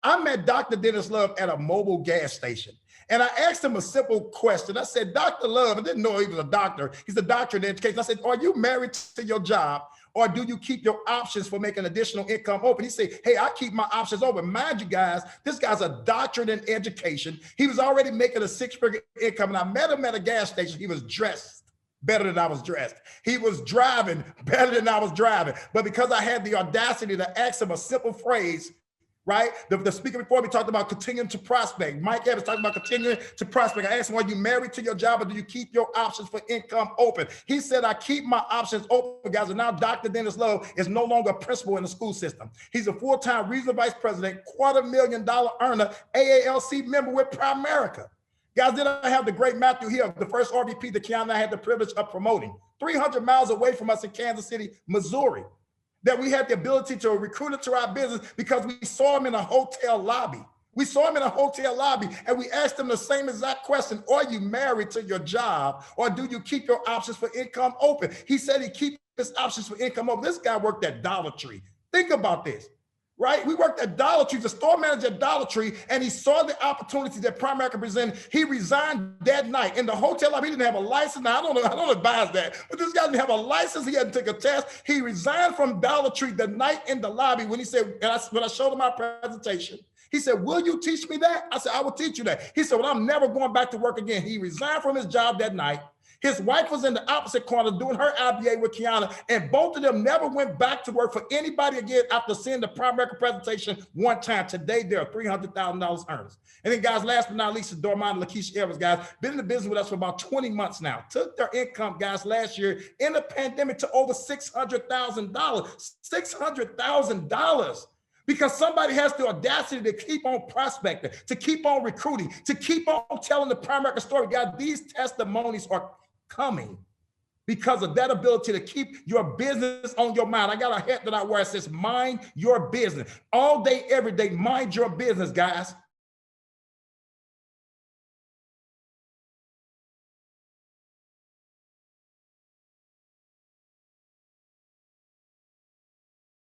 I met Dr. Dennis Love at a mobile gas station. And I asked him a simple question. I said, Dr. Love, I didn't know he was a doctor. He's a doctor in education. I said, are you married to your job, or do you keep your options for making additional income open? He said, hey, I keep my options open. Mind you guys, this guy's a doctorate in education. He was already making a six-figure income, and I met him at a gas station. He was dressed better than I was dressed. He was driving better than I was driving. But because I had the audacity to ask him a simple phrase, right? The speaker before me talked about continuing to prospect. Mike Evans talking about continuing to prospect. I asked him, are you married to your job, or do you keep your options for income open? He said, I keep my options open, guys. And now Dr. Dennis Love is no longer a principal in the school system. He's a full-time regional vice president, $250,000 earner, AALC member with Primerica. Guys, then I have the great Matthew Hill, the first RVP that Keanu and I had the privilege of promoting, 300 miles away from us in Kansas City, Missouri, that we had the ability to recruit him to our business because we saw him in a hotel lobby. We saw him in a hotel lobby, and we asked him the same exact question: are you married to your job, or do you keep your options for income open? He said he keeps his options for income open. This guy worked at Dollar Tree. Think about this. Right? We worked at Dollar Tree, the store manager at Dollar Tree, and he saw the opportunity that Primerica presented. He resigned that night in the hotel lobby. He didn't have a license. Now, I don't advise that, but this guy didn't have a license. He hadn't taken a test. He resigned from Dollar Tree the night in the lobby when he said, when I showed him my presentation, he said, will you teach me that? I said, I will teach you that. He said, well, I'm never going back to work again. He resigned from his job that night. His wife was in the opposite corner doing her IBA with Kiana, and both of them never went back to work for anybody again after seeing the Primerica presentation one time. Today, they're $300,000 earners. And then, guys, last but not least, Dormont and Lakeisha Evans, guys, been in the business with us for about 20 months now. Took their income, guys, last year in the pandemic to over $600,000. $600,000. Because somebody has the audacity to keep on prospecting, to keep on recruiting, to keep on telling the Primerica story. Guys, these testimonies are coming because of that ability to keep your business on your mind. I got a hat that I wear that says, mind your business. All day, every day, mind your business, guys.